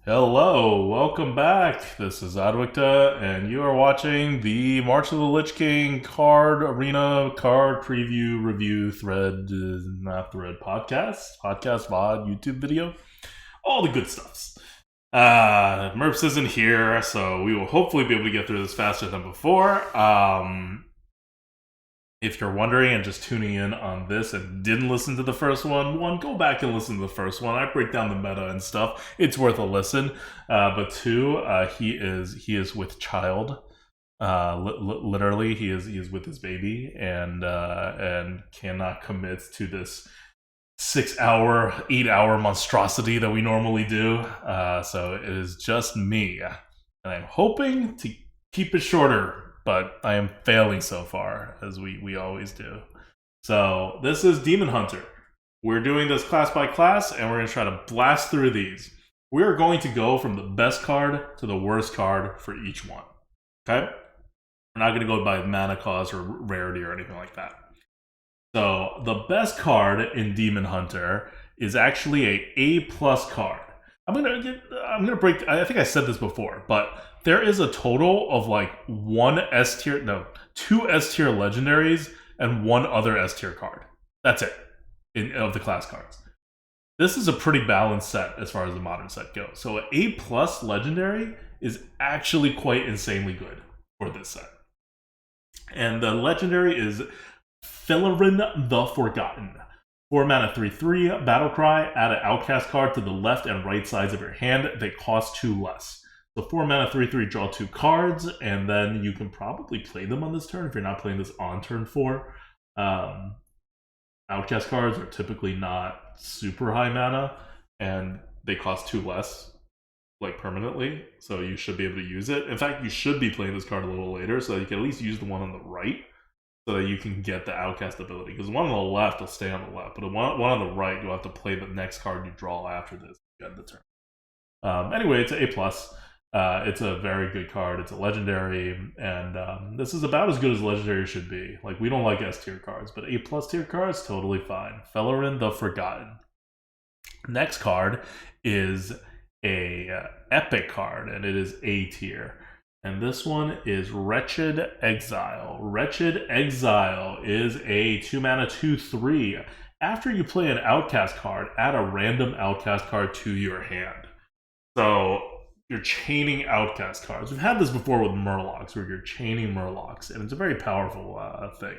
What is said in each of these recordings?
Hello, welcome back. This is ADWCTA, and you are watching the March of the Lich King card arena card preview review thread, not thread, podcast, VOD, YouTube video, all the good stuffs. Merps isn't here, so we will hopefully be able to get through this faster than before. If you're wondering and just tuning in on this and didn't listen to the first one, go back and listen to the first one. I break down the meta and stuff. It's worth a listen. But two, he is with child. Literally, he is with his baby and cannot commit to this 6-hour, 8-hour monstrosity that we normally do. So it is just me, and I'm hoping to keep it shorter, but I am failing so far, as we always do. So this is Demon Hunter. We're doing this class by class, and we're going to try to blast through these. We're going to go from the best card to the worst card for each one. Okay? We're not going to go by mana cost or rarity or anything like that. So the best card in Demon Hunter is actually a A+ card. I'm gonna break. I think I said this before, but there is a total of like two S tier legendaries and one other S tier card. That's it of the class cards. This is a pretty balanced set as far as the modern set goes. So an A+ legendary is actually quite insanely good for this set. And the legendary is Philarin the Forgotten. 4 mana 3/3, Battle Cry, add an Outcast card to the left and right sides of your hand. They cost 2 less. So 4 mana 3/3, draw 2 cards, and then you can probably play them on this turn if you're not playing this on turn 4. Outcast cards are typically not super high mana, and they cost 2 less, like permanently, so you should be able to use it. In fact, you should be playing this card a little later, so you can at least use the one on the right, so that you can get the Outcast ability. Because the one on the left will stay on the left, but the one on the right, you'll have to play the next card you draw after this to get the turn. Anyway, it's an A+. It's a very good card. It's a legendary, and this is about as good as legendary should be. Like, we don't like S tier cards, but A+ tier cards, totally fine. Fellerin the Forgotten. Next card is a epic card, and it is A tier. And this one is Wretched Exile. Wretched Exile is a 2 mana 2/3. After you play an Outcast card, add a random Outcast card to your hand. So you're chaining Outcast cards. We've had this before with Murlocs, where you're chaining Murlocs, and it's a very powerful thing.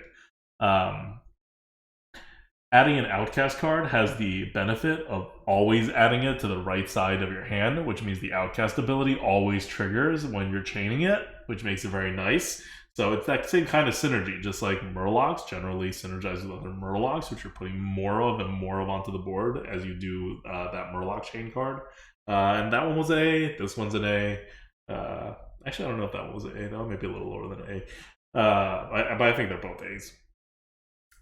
Adding an Outcast card has the benefit of always adding it to the right side of your hand, which means the Outcast ability always triggers when you're chaining it, which makes it very nice. So it's that same kind of synergy, just like Murlocs generally synergize with other Murlocs, which you're putting more of and more of onto the board as you do that Murloc chain card. And that one was an A, this one's an A. Actually, I don't know if that one was an A, though. Maybe a little lower than an A. But I think they're both A's.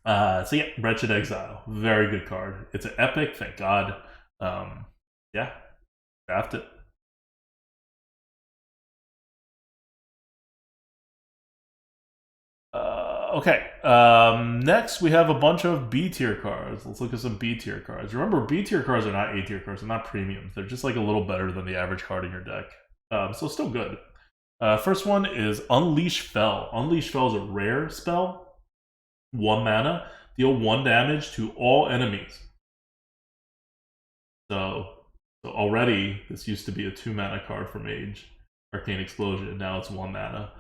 So yeah, Wretched Exile, very good card. It's an epic, thank God. Yeah, draft it. Okay, next we have a bunch of B tier cards. Let's look at some B tier cards. Remember, B tier cards are not A tier cards, they're not premiums. They're just like a little better than the average card in your deck. So still good. First one is Unleash Fel. Unleash Fel is a rare spell. 1 mana, deal 1 damage to all enemies. So already, this used to be a 2 mana card for Mage. Arcane Explosion, now it's 1 mana.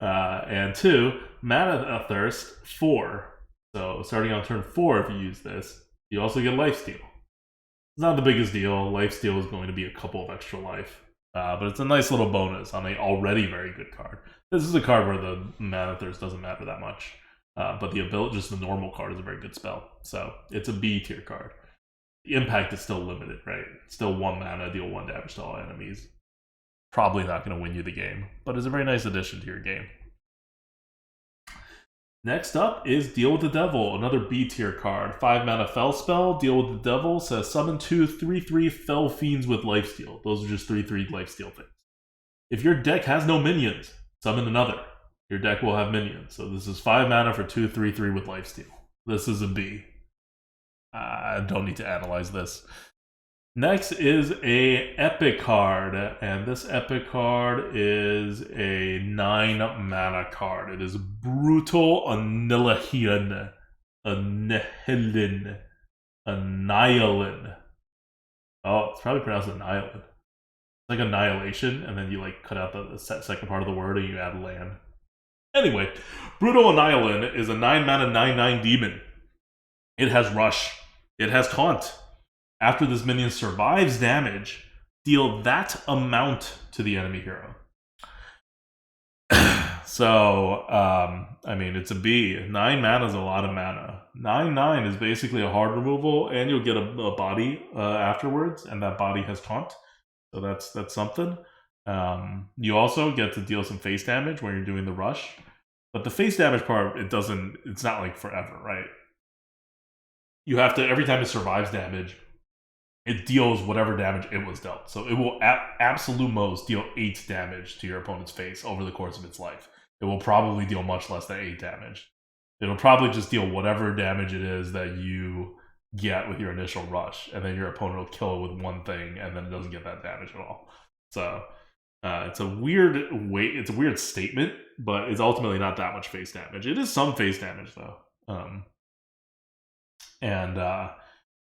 And 2, Mana Thirst, 4. So starting on turn 4, if you use this, you also get Lifesteal. It's not the biggest deal. Lifesteal is going to be a couple of extra life. But it's a nice little bonus on an already very good card. This is a card where the Mana Thirst doesn't matter that much. But the ability, just the normal card, is a very good spell. So it's a B tier card. The impact is still limited, right? Still 1 mana, deal 1 damage to all enemies. Probably not going to win you the game, but it's a very nice addition to your game. Next up is Deal with the Devil, another B tier card. 5 mana Fel spell, Deal with the Devil, says summon 2 3/3 Fel Fiends with Lifesteal. Those are just 3/3 Lifesteal things. If your deck has no minions, summon another. Your deck will have minions. So this is 5 mana for 2 3/3 with Lifesteal. This is a B. I don't need to analyze this. Next is a epic card, and this epic card is a 9 mana card. It is Brutal Annihilation. Annihilin. Annihilin. Oh, it's probably pronounced Annihilin. It's like annihilation, and then you like cut out the second part of the word and you add land. Anyway, Brutal Annihilin is a 9 mana 9/9 demon. It has Rush. It has Taunt. After this minion survives damage, deal that amount to the enemy hero. So, I mean, it's a B. 9 mana is a lot of mana. 9/9 is basically a hard removal, and you'll get a body afterwards, and that body has Taunt. So that's something. You also get to deal some face damage when you're doing the rush. But the face damage part, it's not like forever, right? You have to, every time it survives damage, it deals whatever damage it was dealt. So it will absolute most deal 8 damage to your opponent's face over the course of its life. It will probably deal much less than 8 damage. It'll probably just deal whatever damage it is that you get with your initial rush, and then your opponent will kill it with one thing, and then it doesn't get that damage at all. So it's a weird statement, but it's ultimately not that much face damage. It is some face damage though,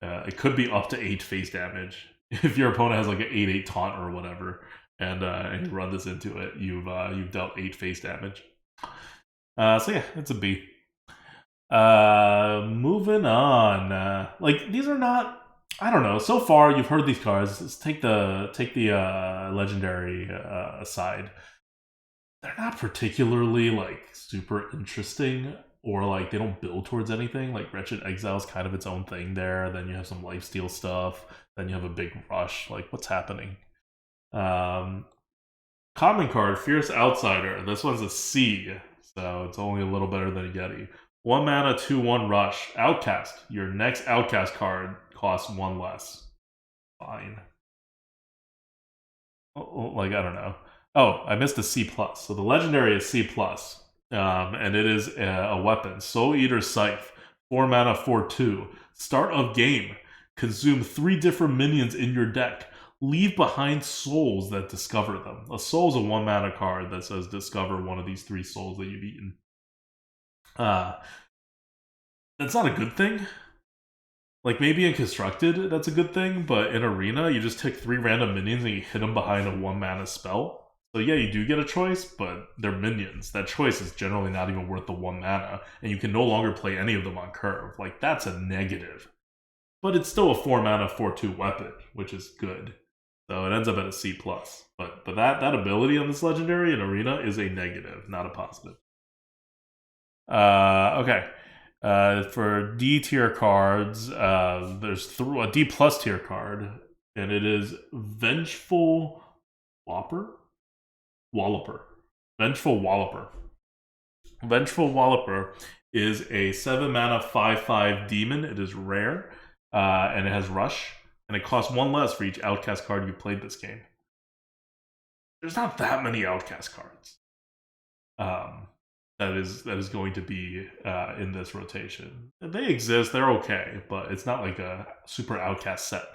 it could be up to 8 face damage if your opponent has like an 8/8 taunt or whatever, and you run this into it. You've dealt 8 face damage. So yeah, it's a B. Moving on. Like, these are not, I don't know. So far, you've heard these cards. Let's take the legendary aside. They're not particularly like super interesting, or like they don't build towards anything. Like Wretched Exile is kind of its own thing there. Then you have some lifesteal stuff. Then you have a big rush. Like, what's happening? Common card, Fierce Outsider. This one's a C, so it's only a little better than a Yeti. 1 mana, 2/1 rush. Outcast. Your next Outcast card costs 1 less. Fine. Like, I don't know. Oh, I missed a C+. So the legendary is C+. And it is a weapon. Soul Eater Scythe. 4 mana, 4/2. Start of game. Consume 3 different minions in your deck. Leave behind souls that discover them. A soul is a 1 mana card that says discover one of these 3 souls that you've eaten. That's not a good thing. Like, maybe in Constructed, that's a good thing, but in Arena, you just take 3 random minions and you hit them behind a 1 mana spell. So yeah, you do get a choice, but they're minions. That choice is generally not even worth the 1 mana, and you can no longer play any of them on curve. Like, that's a negative. But it's still a 4 mana, 4/2 weapon, which is good. So it ends up at a C+. But that ability on this legendary in Arena is a negative, not a positive. Okay. For D tier cards, there's a D plus tier card, and it is Vengeful Walloper. Vengeful Walloper. Vengeful Walloper is a 7 mana 5/5 demon. It is rare, and it has Rush, and it costs 1 less for each Outcast card you played this game. There's not that many Outcast cards. That is going to be in this rotation. They exist, they're okay, but it's not like a super Outcast set.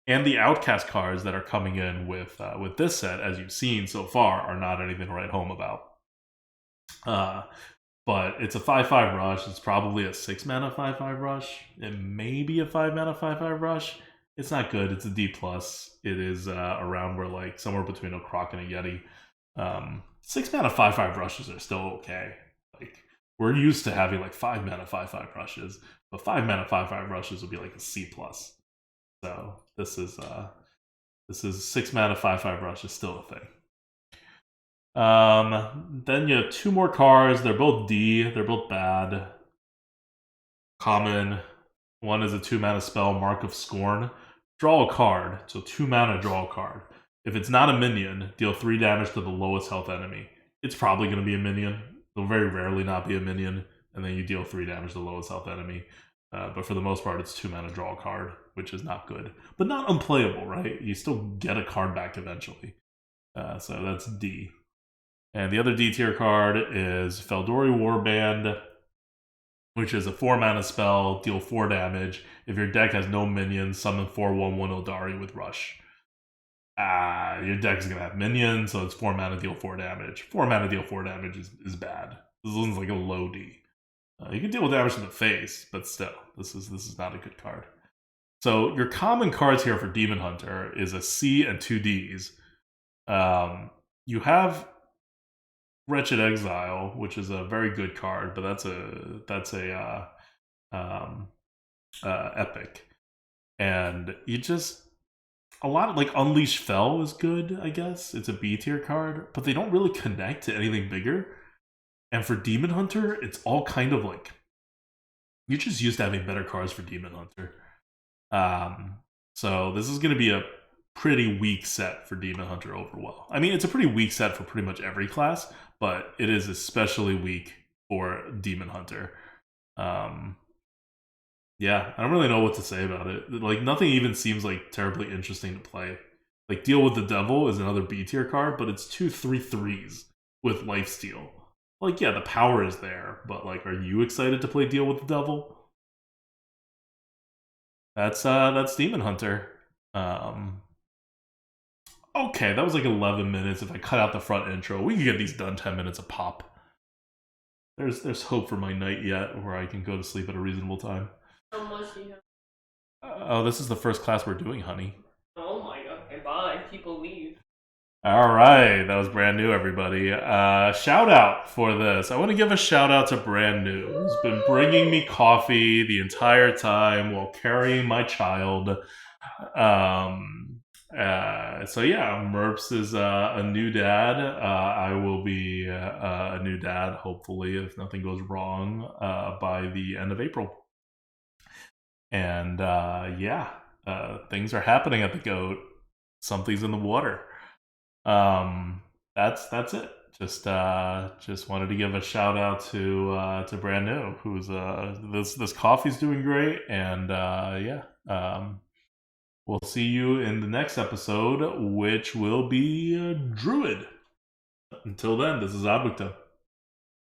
And the Outcast cards that are coming in with this set, as you've seen so far, are not anything to write home about. But it's a 5/5 rush. It's probably a 6 mana 5/5 rush. It may be a 5 mana 5/5 rush. It's not good. It's a D plus. It is around where, like, somewhere between a Croc and a Yeti. 6 mana 5/5 rushes are still okay. Like, we're used to having like 5 mana 5/5 rushes, but 5 mana 5/5 rushes would be like a C plus. So this is 6 mana 5/5 rush is still a thing. Then you have 2 more cards. They're both D. They're both bad. Common. One is a 2 mana spell, Mark of Scorn. Draw a card. So 2 mana, draw a card. If it's not a minion, deal 3 damage to the lowest health enemy. It's probably going to be a minion. It'll very rarely not be a minion. And then you deal 3 damage to the lowest health enemy. But for the most part, it's 2 mana, draw a card, which is not good. But not unplayable, right? You still get a card back eventually. So that's D. And the other D tier card is Feldori Warband. which is a 4-mana spell, deal 4 damage. If your deck has no minions, summon 4/1/1 Eldari with Rush. Your deck is going to have minions, so it's 4-mana, deal 4 damage. 4-mana, deal 4 damage is bad. This one's like a low D. You can deal with damage to the face, but still, this is not a good card. So your common cards here for Demon Hunter is a C and 2 Ds. You have Wretched Exile, which is a very good card, but that's a epic, and you just a lot of like Unleash Fell is good. I guess it's a B tier card, but they don't really connect to anything bigger. And for Demon Hunter, it's all kind of like you're just used to having better cards for Demon Hunter. So this is going to be a pretty weak set for Demon Hunter overall. I mean, it's a pretty weak set for pretty much every class, but it is especially weak for Demon Hunter. Yeah, I don't really know what to say about it. Like, nothing even seems like terribly interesting to play. Like, Deal with the Devil is another B tier card, but it's 2/3/3s with Lifesteal. Like, yeah, the power is there, but like, are you excited to play Deal with the Devil? That's Demon Hunter. Okay, that was like 11 minutes. If I cut out the front intro, we can get these done 10 minutes a pop. There's hope for my night yet, where I can go to sleep at a reasonable time. How much do you have? Oh, this is the first class we're doing, honey. Oh my god, okay, bye. People leave. All right, that was Brand New, everybody. Shout out for this. I want to give a shout out to Brand New, who's been bringing me coffee the entire time while carrying my child. So yeah, Merps is a new dad. I will be a new dad, hopefully, if nothing goes wrong, by the end of April. And things are happening at the GOAT. Something's in the water. That's it. Just wanted to give a shout out to Brand New, who's this coffee's doing great, and we'll see you in the next episode, which will be Druid. Until then, this is ADWCTA.